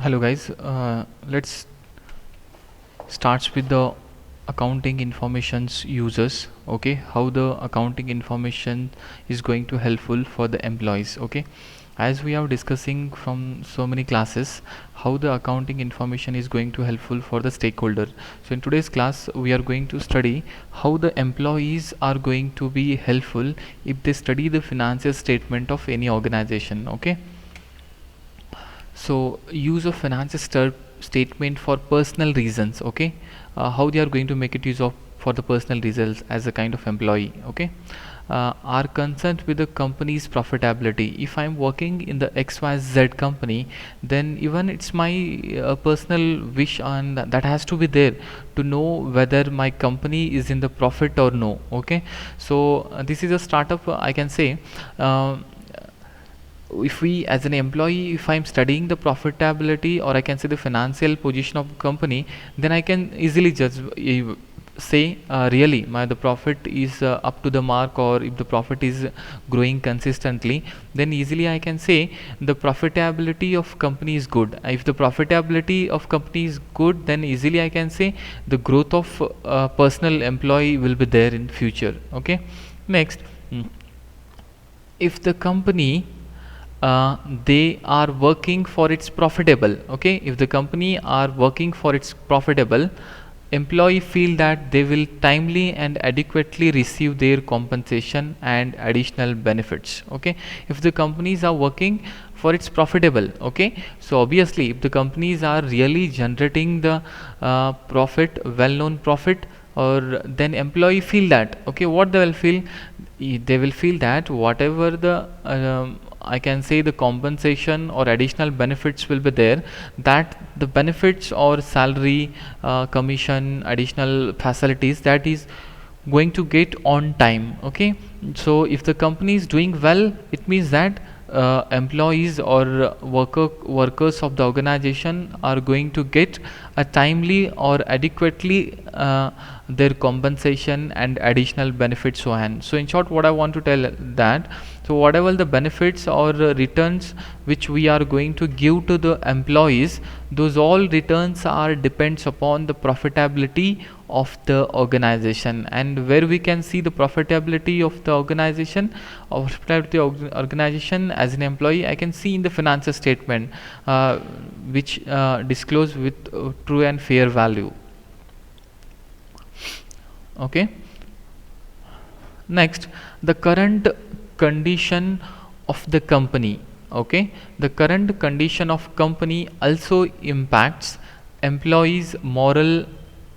Hello guys, let's start with the accounting information's users. Okay, how the accounting information is going to helpful for the employees. Okay, as we are discussing from so many classes how the accounting information is going to helpful for the stakeholder. So in today's class we are going to study how the employees are going to be helpful if they study the financial statement of any organization. Okay, so use of financial statement for personal reasons. Okay, how they are going to make it use of for the personal results as a kind of employee. Okay, are concerned with the company's profitability. If I'm working in the XYZ company, then even it's my personal wish and that has to be there to know whether my company is in the profit or no. Okay, so this is a startup, I can say. If we as an employee, if I'm studying the profitability, or I can say the financial position of the company, then I can easily judge, say really the profit is up to the mark, or if the profit is growing consistently, then easily I can say the profitability of company is good. If the profitability of company is good, then easily I can say the growth of personal employee will be there in future. Okay, next, if the company they are working for its profitable. Okay, if the company are working for its profitable, employee feel that they will timely and adequately receive their compensation and additional benefits. Okay, if the companies are working for its profitable, okay, so obviously if the companies are really generating the profit, well known profit, or then employee feel that, okay, what they will feel, they will feel that whatever the I can say the compensation or additional benefits will be there, that the benefits or salary, commission, additional facilities, that is going to get on time. Okay, so if the company is doing well, it means that employees or workers of the organization are going to get a timely or adequately their compensation and additional benefits so on. So in short, what I want to tell that, so whatever the benefits or returns which we are going to give to the employees, those all returns are depends upon the profitability of the organization. And where we can see the profitability of the organization, or profitability of the organization as an employee, I can see in the financial statement, which disclose with true and fair value. Okay, next, the current condition of the company. Okay, the current condition of company also impacts employees moral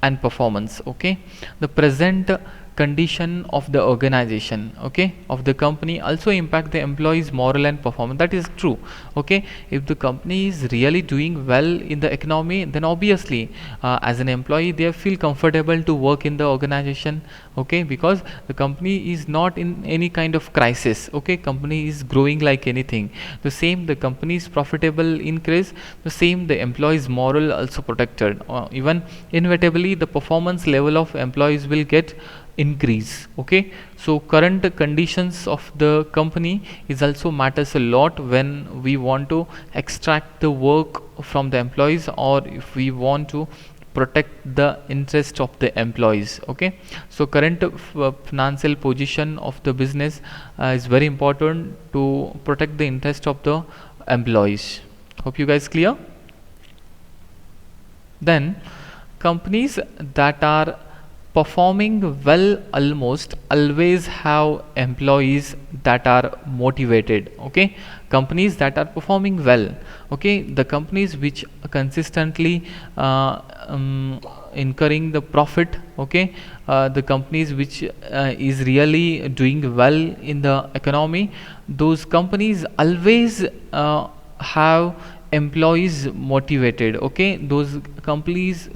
and performance. Okay, the present condition of the organization, okay, of the company also impact the employees moral and performance. That is true. Okay, if the company is really doing well in the economy, then obviously as an employee they feel comfortable to work in the organization. Okay, because the company is not in any kind of crisis. Okay, company is growing like anything. The same, the company is profitable increase, the same the employees moral also protected. Even inevitably the performance level of employees will get increase. Okay, so current conditions of the company is also matters a lot when we want to extract the work from the employees, or if we want to protect the interest of the employees. Okay, so current financial position of the business is very important to protect the interest of the employees. Hope you guys clear. Then companies that are performing well almost always have employees that are motivated. Okay, companies that are performing well, okay, the companies which consistently incurring the profit, okay, the companies which is really doing well in the economy, those companies always have employees motivated. Okay, those companies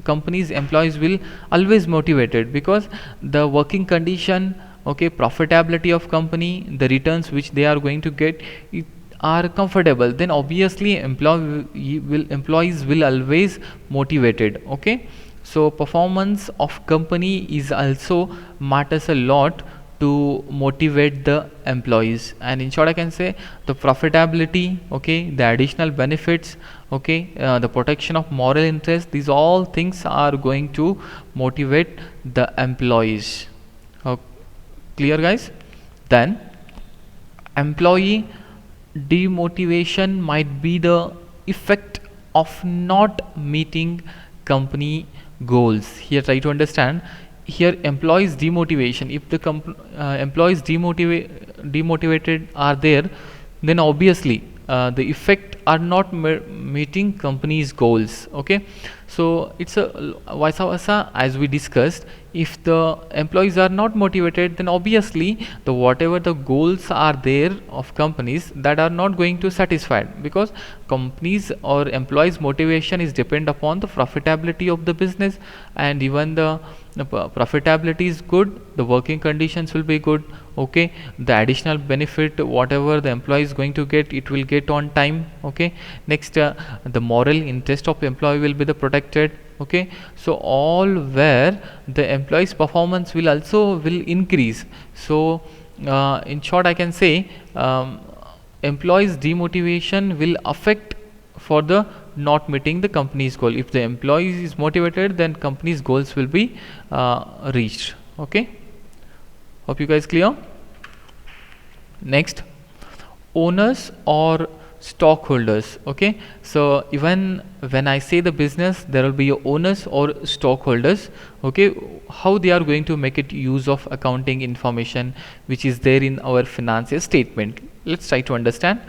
employees will always motivated because the working condition, okay, profitability of company, the returns which they are going to get, it are comfortable, then obviously employees will always motivated. Okay, so performance of company is also matters a lot to motivate the employees. And in short, I can say the profitability, okay, the additional benefits, okay, the protection of moral interest, these all things are going to motivate the employees. Clear, guys? Then employee demotivation might be the effect of not meeting company goals. Here try to understand, here employees demotivation, if the employees demotivated are there, then obviously the effect are not meeting company's goals. Okay, so it's a vice versa as we discussed. If the employees are not motivated, then obviously the whatever the goals are there of companies, that are not going to satisfied, because companies or employees motivation is depend upon the profitability of the business. And even the profitability is good, the working conditions will be good, okay, the additional benefit whatever the employee is going to get, it will get on time. Okay, next the moral interest of employee will be the protected. Okay, so all where the employees performance will also will increase. So in short, I can say employees demotivation will affect for the not meeting the company's goal. If the employee is motivated, then company's goals will be reached. Okay, hope you guys clear. Next, owners or stockholders. Okay, so even when I say the business, there will be owners or stockholders. Okay, how they are going to make it use of accounting information which is there in our financial statement. Let's try to understand.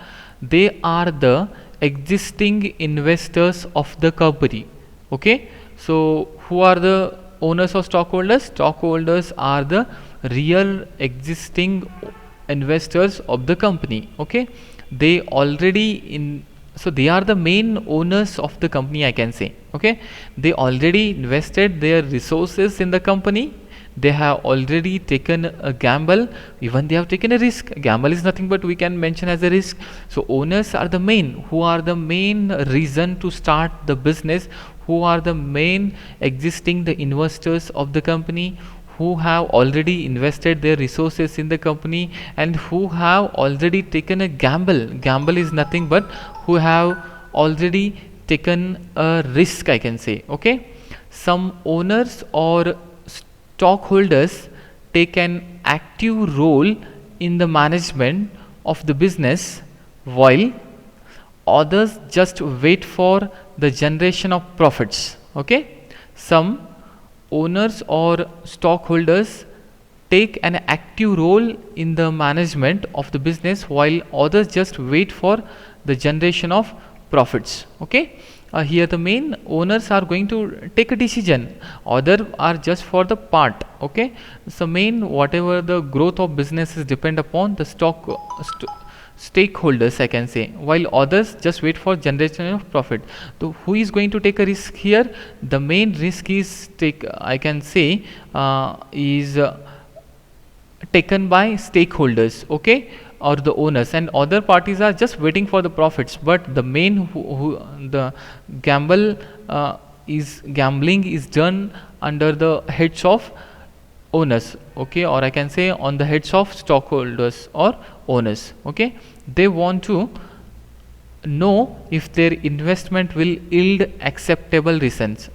They are the existing investors of the company. Okay, so who are the owners or stockholders? Stockholders are the real existing investors of the company. Okay, they already in, so they are the main owners of the company, I can say. Okay, they already invested their resources in the company, they have already taken a gamble, even they have taken a risk. Gamble is nothing but we can mention as a risk. So owners are the main, who are the main reason to start the business, who are the main existing the investors of the company, who have already invested their resources in the company, and who have already taken a gamble. Gamble is nothing but who have already taken a risk, I can say. Okay, some owners or stockholders take an active role in the management of the business, while others just wait for the generation of profits. Okay, some owners or stockholders take an active role in the management of the business, while others just wait for the generation of profits. Okay, here the main owners are going to take a decision, other are just for the part. Okay, so main whatever the growth of business is depend upon the stakeholders, I can say, while others just wait for generation of profit. So who is going to take a risk here? The main risk is I can say is taken by stakeholders. Okay, or the owners, and other parties are just waiting for the profits. But the main who the gambling is done under the heads of owners. Okay, or I can say on the heads of stockholders or owners. Okay, they want to know if their investment will yield acceptable returns,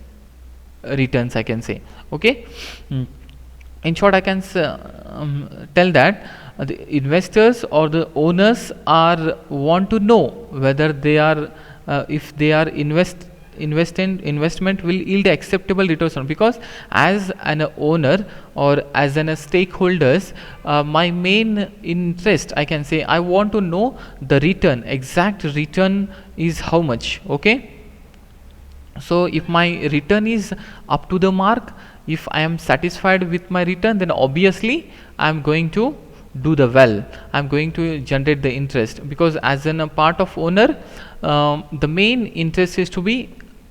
I can say. Okay, in short, I can tell that the investors or the owners are want to know whether they are if they are investment will yield acceptable returns, because as an owner or as an stakeholders, my main interest, I can say, I want to know the return, exact return is how much. Okay, so if my return is up to the mark, if I am satisfied with my return, then obviously I am going to do the well, I am going to generate the interest, because as a part of owner, the main interest is to be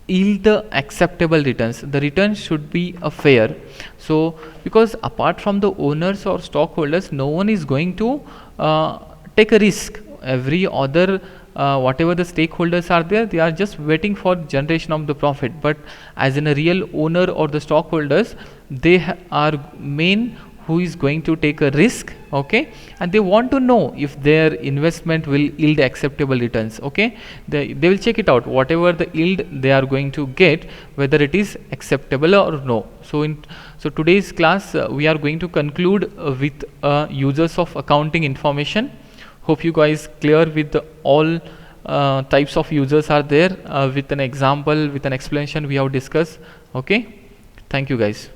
yield the acceptable returns. The return should be a fair. So because apart from the owners or stockholders, no one is going to take a risk. Every other whatever the stakeholders are there, they are just waiting for generation of the profit. But as in a real owner or the stockholders, they are main who is going to take a risk, okay, and they want to know if their investment will yield acceptable returns, okay. They will check it out, whatever the yield they are going to get, whether it is acceptable or no. So today's class we are going to conclude with users of accounting information. Hope you guys clear with all types of users are there, with an example, with an explanation we have discussed, okay. Thank you guys.